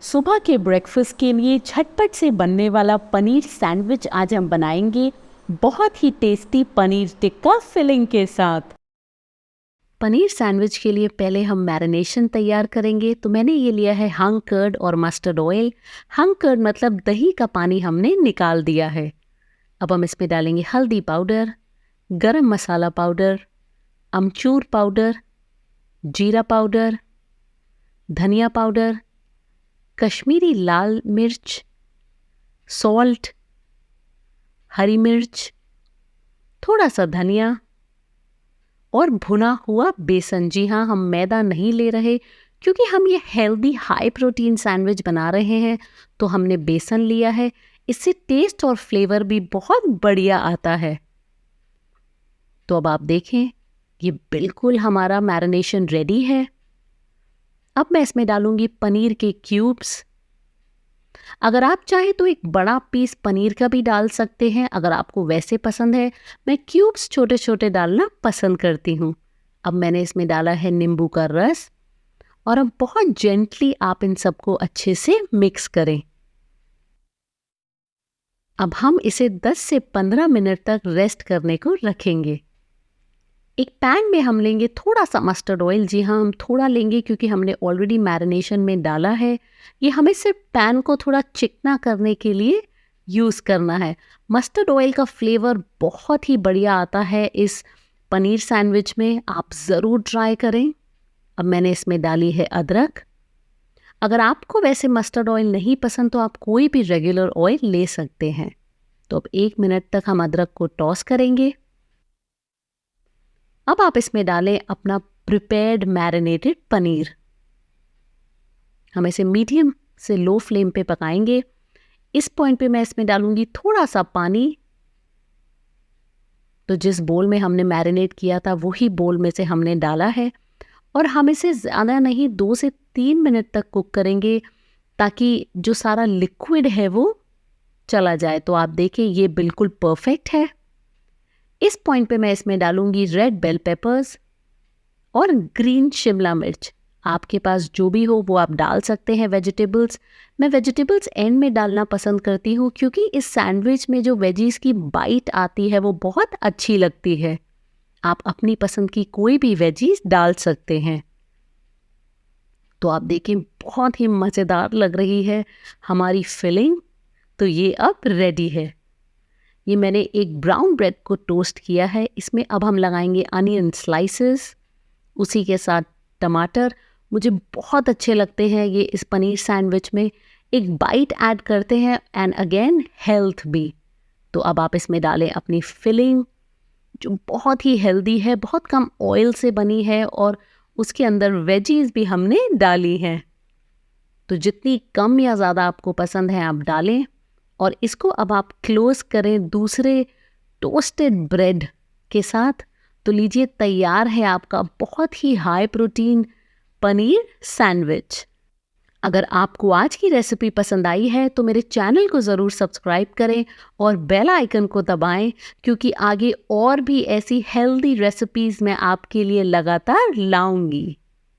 सुबह के ब्रेकफास्ट के लिए झटपट से बनने वाला पनीर सैंडविच आज हम बनाएंगे, बहुत ही टेस्टी पनीर टिक्का फिलिंग के साथ। पनीर सैंडविच के लिए पहले हम मैरिनेशन तैयार करेंगे। तो मैंने ये लिया है हंग कर्ड और मस्टर्ड ऑयल। हंग कर्ड मतलब दही का पानी हमने निकाल दिया है। अब हम इसमें डालेंगे हल्दी पाउडर, गरम मसाला पाउडर, अमचूर पाउडर, जीरा पाउडर, धनिया पाउडर, कश्मीरी लाल मिर्च, सॉल्ट, हरी मिर्च, थोड़ा सा धनिया और भुना हुआ बेसन। जी हाँ, हम मैदा नहीं ले रहे क्योंकि हम ये हेल्दी हाई प्रोटीन सैंडविच बना रहे हैं, तो हमने बेसन लिया है। इससे टेस्ट और फ्लेवर भी बहुत बढ़िया आता है। तो अब आप देखें, ये बिल्कुल हमारा मैरिनेशन रेडी है। अब मैं इसमें डालूंगी पनीर के क्यूब्स। अगर आप चाहें तो एक बड़ा पीस पनीर का भी डाल सकते हैं, अगर आपको वैसे पसंद है। मैं क्यूब्स छोटे छोटे डालना पसंद करती हूँ। अब मैंने इसमें डाला है नींबू का रस और अब बहुत जेंटली आप इन सबको अच्छे से मिक्स करें। अब हम इसे 10 से 15 मिनट तक रेस्ट करने को रखेंगे। एक पैन में हम लेंगे थोड़ा सा मस्टर्ड ऑयल। जी हाँ, हम थोड़ा लेंगे क्योंकि हमने ऑलरेडी मैरिनेशन में डाला है। ये हमें सिर्फ पैन को थोड़ा चिकना करने के लिए यूज़ करना है। मस्टर्ड ऑयल का फ्लेवर बहुत ही बढ़िया आता है इस पनीर सैंडविच में, आप ज़रूर ट्राई करें। अब मैंने इसमें डाली है अदरक। अगर आपको वैसे मस्टर्ड ऑयल नहीं पसंद तो आप कोई भी रेगुलर ऑयल ले सकते हैं। तो अब 1 मिनट तक हम अदरक को टॉस करेंगे। अब आप इसमें डालें अपना प्रिपेयर्ड मैरिनेटेड पनीर। हम इसे मीडियम से लो फ्लेम पे पकाएंगे। इस पॉइंट पे मैं इसमें डालूंगी थोड़ा सा पानी। तो जिस बोल में हमने मैरिनेट किया था वही बोल में से हमने डाला है और हम इसे ज़्यादा नहीं 2 से 3 मिनट तक कुक करेंगे ताकि जो सारा लिक्विड है वो चला जाए। तो आप देखें, ये बिल्कुल परफेक्ट है। इस पॉइंट पे मैं इसमें डालूंगी रेड बेल पेपर्स और ग्रीन शिमला मिर्च। आपके पास जो भी हो वो आप डाल सकते हैं वेजिटेबल्स। मैं वेजिटेबल्स एंड में डालना पसंद करती हूँ क्योंकि इस सैंडविच में जो वेजीज की बाइट आती है वो बहुत अच्छी लगती है। आप अपनी पसंद की कोई भी वेजीज डाल सकते हैं। तो आप देखें, बहुत ही मज़ेदार लग रही है हमारी फिलिंग। तो ये अब रेडी है। ये मैंने एक ब्राउन ब्रेड को टोस्ट किया है। इसमें अब हम लगाएंगे अनियन स्लाइसेस, उसी के साथ टमाटर। मुझे बहुत अच्छे लगते हैं ये इस पनीर सैंडविच में। एक बाइट ऐड करते हैं एंड अगेन हेल्थ भी। तो अब आप इसमें डालें अपनी फिलिंग जो बहुत ही हेल्दी है, बहुत कम ऑयल से बनी है और उसके अंदर वेजीज भी हमने डाली हैं। तो जितनी कम या ज़्यादा आपको पसंद है आप डालें और इसको अब आप क्लोज करें दूसरे टोस्टेड ब्रेड के साथ। तो लीजिए, तैयार है आपका बहुत ही हाई प्रोटीन पनीर सैंडविच। अगर आपको आज की रेसिपी पसंद आई है तो मेरे चैनल को ज़रूर सब्सक्राइब करें और बेल आइकन को दबाएं क्योंकि आगे और भी ऐसी हेल्दी रेसिपीज़ मैं आपके लिए लगातार लाऊंगी।